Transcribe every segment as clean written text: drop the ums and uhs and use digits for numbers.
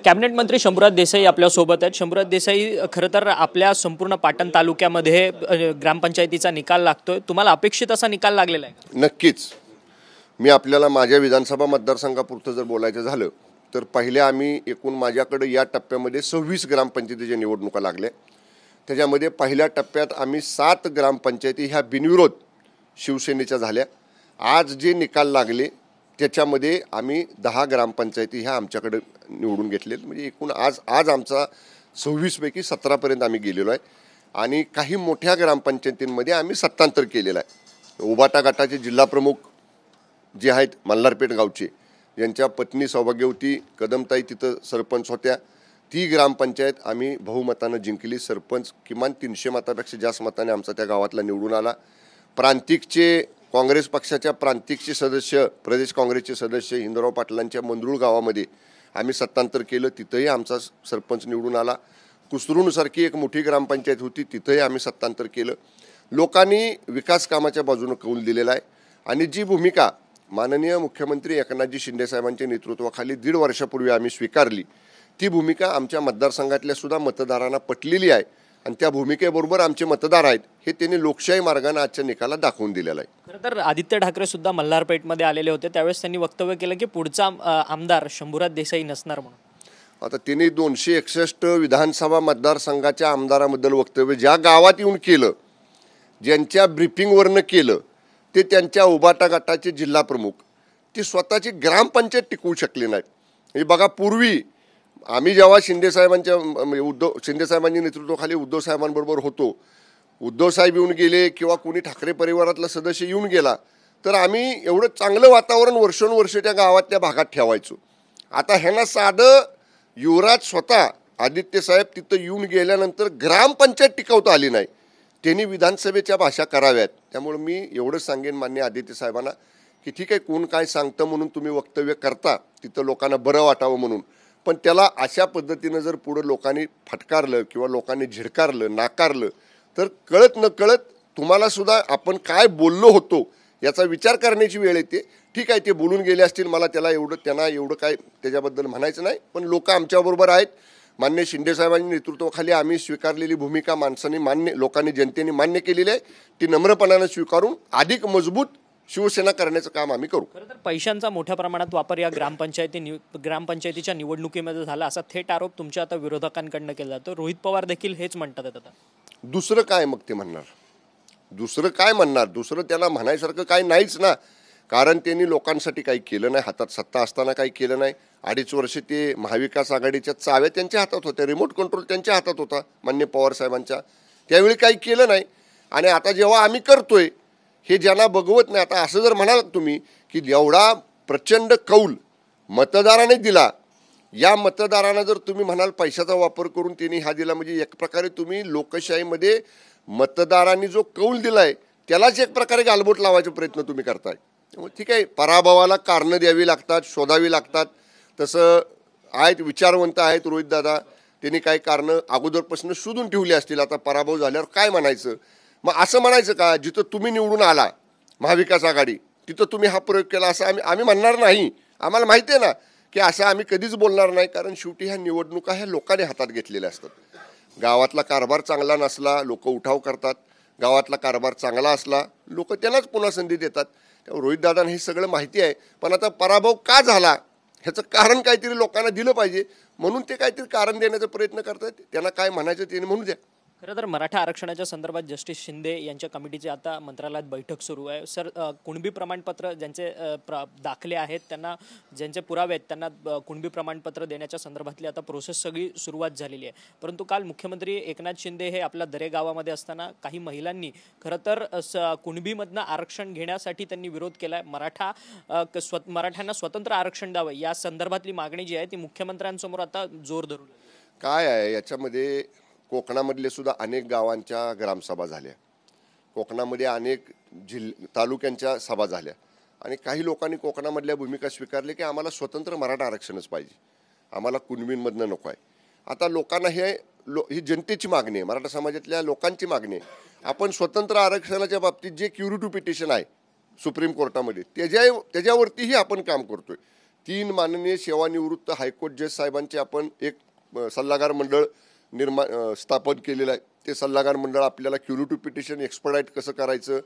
Cabinet मंत्री शंभूराज देसाई आपल्यासोबत आहेत। शंभूराज देसाई, खरं तर आपल्या संपूर्ण पाटण तालुक्यामध्ये ग्रामपंचायतीचा निकाल लागतोय, तुम्हाला अपेक्षित असा निकाल लागलेला आहे? नक्कीच। मी आपल्याला माझ्या विधानसभा मतदारसंघापुरतं जर बोलायचं झालं तर पहिल्या आम्ही एकूण माझ्याकडे या टप्प्यामध्ये 26 ग्रामपंचायतीच्या निवडणुका लागल्या। त्याच्यामध्ये पहिल्या टप्प्यात आम्ही 7 ग्रामपंचायती ह्या बिनविरोध शिवसेनेच्या झाल्या। आज जे निकाल लागले त्याच्यामध्ये आम्ही 10 ग्रामपंचायती ह्या आमच्याकडे निवडून घेतले। म्हणजे एकूण आज आमचा 26 पैकी 17 पर्यंत आम्ही गेलेलो आहे आणि काही मोठ्या ग्रामपंचायतींमध्ये आम्ही सत्तांतर केलेलं आहे। उबाटा गटाचे जिल्हा प्रमुख जे आहेत मल्हारपेठ गावचे, यांच्या पत्नी सौभाग्यवती कदमताई तिथं सरपंच होत्या, ती ग्रामपंचायत आम्ही बहुमतानं जिंकली। सरपंच किमान 300 मतापेक्षा जास्त मताने आमचा त्या गावातला निवडून आला। प्रांतिकचे काँग्रेस पक्षाच्या प्रांतिकचे सदस्य, प्रदेश काँग्रेसचे सदस्य हिंदराव पाटलांच्या मंदरूळ गावामध्ये आम्ही सत्तांतर केलं, तिथंही आमचा सरपंच निवडून आला। कुसरूनसारखी एक मोठी ग्रामपंचायत होती, तिथंही आम्ही सत्तांतर केलं। लोकांनी विकास कामाच्या बाजूने कौल दिलेला आहे आणि जी भूमिका माननीय मुख्यमंत्री एकनाथजी शिंदे साहेबांच्या नेतृत्वाखाली 1.5 वर्षापूर्वी आम्ही स्वीकारली, ती भूमिका आमच्या मतदारसंघातल्या सुद्धा मतदारांना पटलेली आहे आणि त्या भूमिकेबरोबर आमचे मतदार आहेत हे त्यांनी लोकशाही मार्गाने आजच्या निकालात दाखवून दिलेला आहे। खरं तर आदित्य ठाकरे सुद्धा मल्हारपेठमध्ये आलेले होते, त्यावेळेस त्यांनी वक्तव्य केलं की पुढचा आमदार शंभूराज देसाई नसणार म्हणून। आता त्यांनी 261 विधानसभा मतदारसंघाच्या आमदाराबद्दल वक्तव्य ज्या गावात येऊन केलं, ज्यांच्या ब्रीफिंगवरनं केलं, ते त्यांच्या उबाटा गटाचे जिल्हा प्रमुख ते स्वतःची ग्रामपंचायत टिकवू शकले नाहीत। हे बघा, पूर्वी आम्ही जेव्हा शिंदेसाहेबांच्या शिंदेसाहेबांच्या नेतृत्वाखाली उद्धव साहेबांबरोबर होतो, उद्धव साहेब येऊन गेले किंवा कोणी ठाकरे परिवारातला सदस्य येऊन गेला तर आम्ही एवढं चांगलं वातावरण वर्षोनवर्ष त्या गावातल्या भागात ठेवायचो। आता ह्यांना साधं युवराज स्वतः आदित्य साहेब तिथं येऊन गेल्यानंतर ग्रामपंचायत टिकवता आली नाही, त्यांनी विधानसभेच्या भाषा कराव्यात। त्यामुळे मी एवढंच सांगेन मान्य आदित्य साहेबांना की ठीक आहे, कोण काय सांगतं म्हणून तुम्ही वक्तव्य करता तिथं लोकांना बरं वाटावं म्हणून, पण त्याला अशा पद्धतीनं जर पुढं लोकांनी फटकारलं किंवा लोकांनी झिडकारलं, नाकारलं तर कळत न कळत तुम्हाला सुद्धा आपण काय बोललो होतो याचा विचार करण्याची वेळ येते। ठीक आहे, ते बोलून गेले असतील, मला त्यांना एवढं काय त्याच्याबद्दल म्हणायचं नाही, पण लोक आमच्याबरोबर आहेत। मान्य शिंदेसाहेबांच्या नेतृत्वाखाली आम्ही स्वीकारलेली भूमिका लोकांनी जनतेने मान्य केलेली आहे, ती नम्रपणाने स्वीकारून अधिक मजबूत शिवसेना करण्याचं काम आम्ही करू। खरं तर पैशांचा मोठ्या प्रमाणात वापर या ग्रामपंचायतीच्या निवडणुकीमध्ये झाला असा थेट आरोप तुमच्या आता विरोधकांकडनं केला जातो। रोहित पवार देखील हेच म्हणतात आता। दुसरं काय मग ते म्हणणार? दुसरं त्याला म्हणायसारखं काही नाहीच ना, कारण त्यांनी लोकांसाठी काही केलं नाही, हातात सत्ता असताना काही केलं नाही। 2.5 वर्ष ते महाविकास आघाडीच्या चाव्या त्यांच्या हातात होत्या, रिमोट कंट्रोल त्यांच्या हातात होता मान्य पवार साहेबांच्या, त्यावेळी काही केलं नाही। आणि आता जेव्हा आम्ही करतोय हे ज्यांना बघवत नाही, आता असं जर म्हणाल तुम्ही की एवढा प्रचंड कौल मतदाराने दिला, या मतदारांना जर तुम्ही म्हणाल पैशाचा वापर करून त्यांनी हा दिला, म्हणजे एक प्रकारे तुम्ही लोकशाहीमध्ये मतदारांनी जो कौल दिलाय त्यालाच एक प्रकारे गालबोट लावायचा प्रयत्न तुम्ही करताय। त्यामुळे ठीक आहे, पराभवाला कारणं द्यावी लागतात, शोधावी लागतात। तसं आहेत, विचारवंत आहेत रोहितदादा, त्यांनी काही कारणं अगोदरपासून शोधून ठेवली असतील। आता पराभव झाल्यावर काय म्हणायचं? मग असं म्हणायचं का जिथं तुम्ही निवडून आला महाविकास आघाडी तिथं तुम्ही हा प्रयोग केला असं आम्ही म्हणणार नाही। आम्हाला माहिती आहे ना की असं आम्ही कधीच बोलणार नाही, कारण शेवटी ह्या निवडणुका ह्या लोकांनी हातात घेतलेल्या असतात। गावातला कारभार चांगला नसला लोक उठाव करतात, गावातला कारभार चांगला असला लोक त्यालाच पुन्हा संधी देतात। त्यामुळे रोहितदादांना हे सगळं माहिती आहे, पण आता पराभव का झाला ह्याचं कारण काहीतरी लोकांना दिलं पाहिजे म्हणून ते काहीतरी कारण देण्याचा प्रयत्न करतात। त्यांना काय म्हणायचं ते म्हणू द्या। खरं तर मराठा आरक्षणाच्या संदर्भात जस्टिस शिंदे यांच्या कमिटीची आता मंत्रालयात बैठक सुरू आहे। सर, कुणबी प्रमाणपत्र ज्यांचे दाखले आहेत, त्यांना ज्यांचे पुरावे आहेत त्यांना कुणबी प्रमाणपत्र देण्याच्या संदर्भातली आता प्रोसेस सगळी सुरुवात झालेली आहे। परंतु काल मुख्यमंत्री एकनाथ शिंदे हे आपल्या दरे गावामध्ये असताना काही महिलांनी खरं तर कुणबीमधनं आरक्षण घेण्यासाठी त्यांनी विरोध केला आहे। मराठ्यांना स्वतंत्र आरक्षण द्यावं या संदर्भातली मागणी जी आहे ती मुख्यमंत्र्यांसमोर आता जोर धरून काय आहे याच्यामध्ये। कोकणामधले सुद्धा अनेक गावांच्या ग्रामसभा झाल्या, कोकणामध्ये अनेक तालुक्यांच्या सभा झाल्या आणि काही लोकांनी कोकणामधल्या भूमिका स्वीकारली की आम्हाला स्वतंत्र मराठा आरक्षणच पाहिजे, आम्हाला कुणबींमधनं नको आहे। आता लोकांना ही जनतेची मागणी आहे, मराठा समाजातल्या लोकांची मागणी आहे। आपण स्वतंत्र आरक्षणाच्या बाबतीत जे क्युरिटी पिटिशन आहे सुप्रीम कोर्टामध्ये त्याच्यावरतीही आपण काम करतोय। 3 माननीय सेवानिवृत्त हायकोर्ट जज साहेबांचे आपण एक सल्लागार मंडळ स्थापन केलेलं आहे. ते सल्लागार मंडळ आपल्याला क्युरेटिव्ह पिटिशन एक्सपर्टाईट कसं करायचं,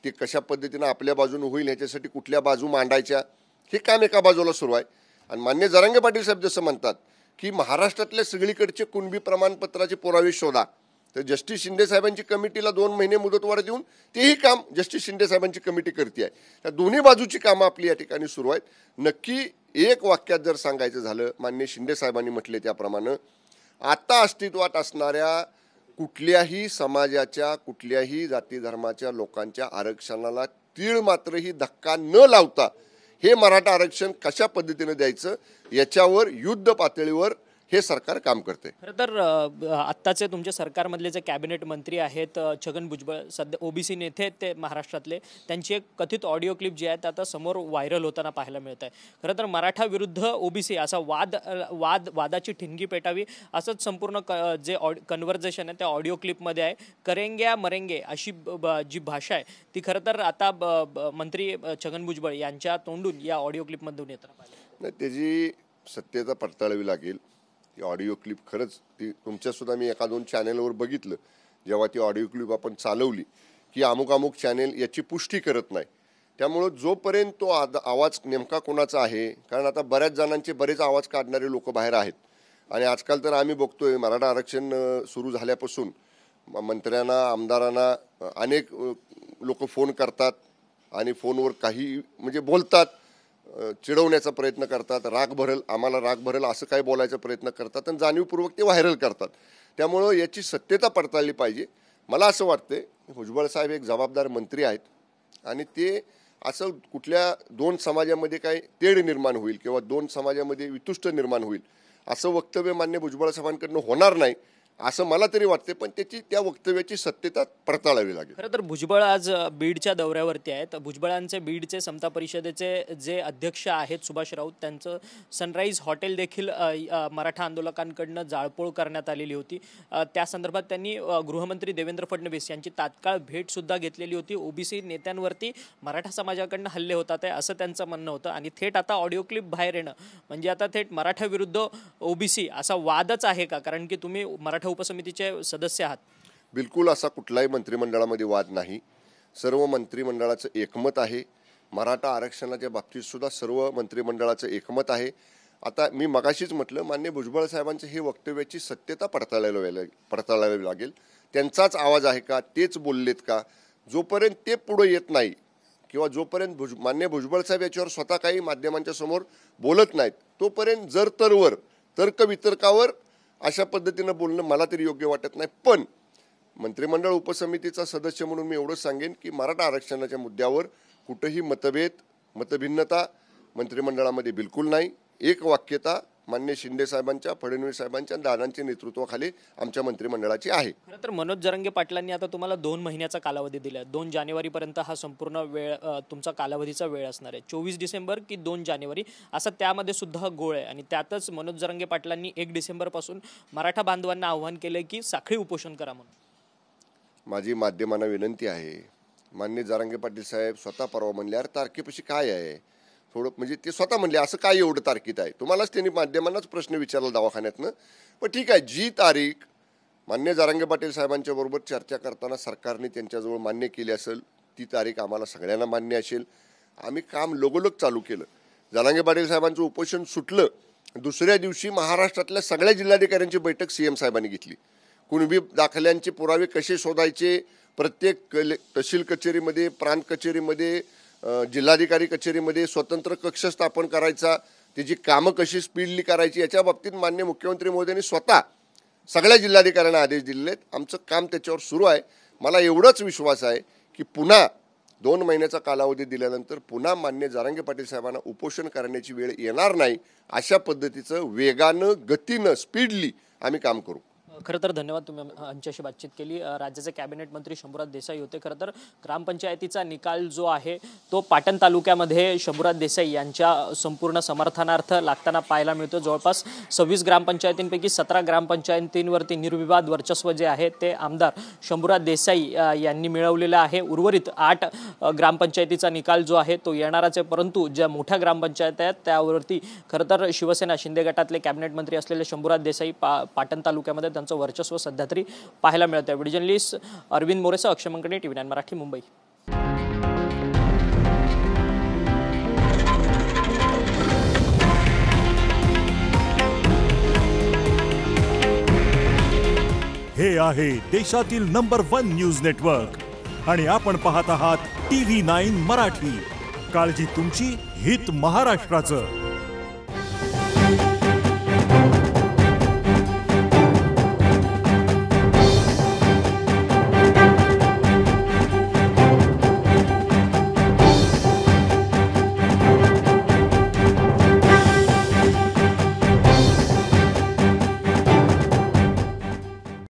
ते कशा पद्धतीनं आपल्या बाजूने होईल ह्याच्यासाठी कुठल्या बाजू मांडायच्या, हे काम एका बाजूला सुरू आहे. आणि मान्य जरांगे पाटील साहेब जसं म्हणतात की महाराष्ट्रातल्या सगळीकडचे कुणबी प्रमाणपत्राचे पुरावे शोधा, तर जस्टिस शिंदे साहेबांची कमिटीला 2 महिने मुदतवाढ देऊन तेही काम जस्टिस शिंदे साहेबांची कमिटी करते आहे. त्या दोन्ही बाजूची कामं आपली या ठिकाणी सुरू आहेत. नक्की एक वाक्यात जर सांगायचं झालं, मान्य शिंदे साहेबांनी म्हटले त्याप्रमाणे आता अस्तित्वात असणाऱ्या कुठल्याही समाजाच्या कुठल्याही जाती धर्माच्या लोकांच्या आरक्षणाला तीळ मात्रही धक्का न लावता हे मराठा आरक्षण कशा पद्धतीने द्यायचं याच्यावर युद्ध पातळीवर हे सरकार काम करते. खरं तर आत्ताचे तुमच्या सरकारमधले जे कॅबिनेट मंत्री आहेत छगन भुजबळ, सध्या ओबीसी नेते आहेत ते महाराष्ट्रातले, त्यांची एक कथित ऑडिओ क्लिप जी आहे आता समोर व्हायरल होताना पाहायला मिळत आहे. खरं तर मराठा विरुद्ध ओबीसी असा वादाची ठिणगी पेटावी असंच संपूर्ण जे कन्व्हर्सेशन आहे त्या ऑडिओ क्लिपमध्ये आहे. करेंगे मरेंगे अशी जी भाषा आहे ती खरं तर आता मंत्री छगन भुजबळ यांच्या तोंडून या ऑडिओ क्लिपमधून येताना पाहिलं. त्याची सत्यता पडताळावी लागेल. ती ऑडिओ क्लिप खरंच ती तुमच्यासुद्धा मी 1-2 चॅनेलवर बघितलं, जेव्हा ती ऑडिओ क्लिप आपण चालवली की अमुक चॅनेल याची पुष्टी करत नाही. त्यामुळं जोपर्यंत तो आवाज नेमका कोणाचा आहे, कारण आता बऱ्याच जणांचे बरेच आवाज काढणारे लोक बाहेर आहेत. आणि आजकाल तर आम्ही बघतोय मराठा आरक्षण सुरू झाल्यापासून मंत्र्यांना आमदारांना अनेक लोक फोन करतात आणि फोनवर काही म्हणजे बोलतात, चिडवण्याचा प्रयत्न करतात, आम्हाला राग भरेल असं काय बोलायचा प्रयत्न करतात आणि जाणीवपूर्वक ते व्हायरल करतात. त्यामुळं याची सत्यता पडताळली पाहिजे. मला असं वाटतं भुजबळ साहेब एक जबाबदार मंत्री आहेत आणि ते असं कुठल्या 2 समाजामध्ये काय तेढ निर्माण होईल किंवा 2 समाजामध्ये वितुष्ट निर्माण होईल असं वक्तव्य मान्य भुजबळ साहेबांकडनं होणार नाही असं मला तरी वाटते. पण त्या वक्तव्याची सत्यता पडताळावी लागेल. खरं तर भुजबळ आज बीडच्या दौऱ्यावरती आहेत. भुजबळांचे बीडचे समता परिषदेचे जे अध्यक्ष आहेत सुभाष राऊत, त्यांचं सनराईज हॉटेल देखील मराठा आंदोलकांकडनं जाळपोळ करण्यात आलेली होती. त्या संदर्भात त्यांनी गृहमंत्री देवेंद्र फडणवीस यांची तात्काळ भेटसुद्धा घेतलेली होती. ओबीसी नेत्यांवरती मराठा समाजाकडनं हल्ले होतात आहे असं त्यांचं म्हणणं होतं आणि थेट आता ऑडिओ क्लिप बाहेर येणं म्हणजे आता थेट मराठा विरुद्ध ओबीसी असा वादच आहे का? कारण की तुम्ही मराठा उपसमितीचे सदस्य आहात. बिलकुल असा कुठलाही मंत्रिमंडळामध्ये वाद नाही. सर्व मंत्रिमंडळाचं एकमत आहे. मराठा आरक्षणाच्या बाबतीत सुद्धा सर्व मंत्रिमंडळाचं एकमत आहे. आता मी मगाशीच म्हटलं मान्य भुजबळ साहेबांचं हे वक्तव्याची सत्यता पडताळावी लागेल. त्यांचाच आवाज आहे का, तेच बोललेत का? जोपर्यंत ते पुढे येत नाही किंवा जोपर्यंत मान्य भुजबळ साहेब याच्यावर स्वतः काही माध्यमांच्या समोर बोलत नाहीत तोपर्यंत जर तर्कवितर्कावर अशा पद्धतीनं बोलणं मला तरी योग्य वाटत नाही. पण मंत्रिमंडळ उपसमितीचा सदस्य म्हणून मी एवढंच सांगेन की मराठा आरक्षणाच्या मुद्द्यावर कुठंही मतभिन्नता मंत्रिमंडळामध्ये बिलकुल नाही. एक वाक्यता मान्य शिंदे साहेबांच्या, फडणवीस साहेबांच्या, दादांच्या नेतृत्वाखाली आमच्या मंत्रिमंडळाची आहे. खरं तर मनोज जरांगे पाटलांनी आता तुम्हाला 2 महिन्याचा कालावधी दिला. 2 जानेवारीपर्यंत हा संपूर्ण वेळ तुमचा कालावधीचा वेळ असणार आहे. 24 डिसेंबर की 2 जानेवारी असा त्यामध्ये सुद्धा गोळ आहे. आणि त्यातच मनोज जरांगे पाटलांनी 1 डिसेंबरपासून मराठा बांधवांना आव्हान केलंय की साखळी उपोषण करा म्हणून. माझी माध्यमांना विनंती आहे, मान्य जरांगे पाटील साहेब स्वतः परवा म्हणले अरे तारखेपाशी काय आहे थोडं, म्हणजे ते स्वतः म्हणले असं काय एवढं तारखेत आहे. तुम्हालाच त्यांनी माध्यमांनाच प्रश्न विचारला दवाखान्यातनं. पण ठीक आहे, जी तारीख मान्य जरांगे पाटील साहेबांच्या बरोबर चर्चा करताना सरकारने त्यांच्याजवळ मान्य केली असेल ती तारीख आम्हाला सगळ्यांना मान्य असेल. आम्ही काम लगोलग चालू केलं. जरांगे पाटील साहेबांचं उपोषण सुटलं, दुसऱ्या दिवशी महाराष्ट्रातल्या सगळ्या जिल्हाधिकाऱ्यांची बैठक सीएम साहेबांनी घेतली. कुणबी दाखल्यांचे पुरावे कसे शोधायचे, प्रत्येक तहसील कचेरीमध्ये, प्रांत कचेरीमध्ये, जिल्हाधिकारी कचेरीमध्ये स्वतंत्र कक्ष स्थापन करायचा, त्याची कामं कशी स्पीडली करायची याच्या बाबतीत माननीय मुख्यमंत्री महोदयांनी स्वतः सगळ्या जिल्हाधिकाऱ्यांना आदेश दिलेले आहेत. आमचं काम त्याच्यावर सुरू आहे. मला एवढाच विश्वास आहे की पुन्हा 2 महिन्याचा कालावधी दिल्यानंतर पुन्हा मान्य जरांगे पाटील साहेबांना उपोषण करण्याची वेळ येणार नाही. अशा पद्धतीचं वेगानं, गतीनं, स्पीडली आम्ही काम करू. खरं तर धन्यवाद, तुम्ही आमच्याशी बातचीत केली. राज्याचे कॅबिनेट मंत्री शंभूराज देसाई होते. खरं तर ग्रामपंचायतीचा निकाल जो आहे तो पाटण तालुक्यामध्ये शंभूराज देसाई यांच्या संपूर्ण समर्थनार्थ लागताना पाहायला मिळतो. जवळपास 26 ग्रामपंचायतींपैकी 17 ग्रामपंचायतींवरती निर्विवाद वर्चस्व जे आहे ते आमदार शंभूराज देसाई यांनी मिळवलेलं आहे. उर्वरित 8 ग्रामपंचायतीचा निकाल जो आहे तो येणारच आहे, परंतु ज्या मोठ्या ग्रामपंचायत आहेत त्यावरती खरं तर शिवसेना शिंदे गटातले कॅबिनेट मंत्री असलेले शंभूराज देसाई पाटण तालुक्यामध्ये त्यांचं वर्चस्व सध्या तरी पाहायला मिळत आहे. व्हिडिओ जर्नलिस्ट अरविंद मोरेसह अक्षय मंकणे, TV9 मराठी, मुंबई. हे आहे देशातील नंबर 1 न्यूज नेटवर्क आणि आपण पाहत आहात TV9 मराठी. काळजी तुमची, हित महाराष्ट्राचं.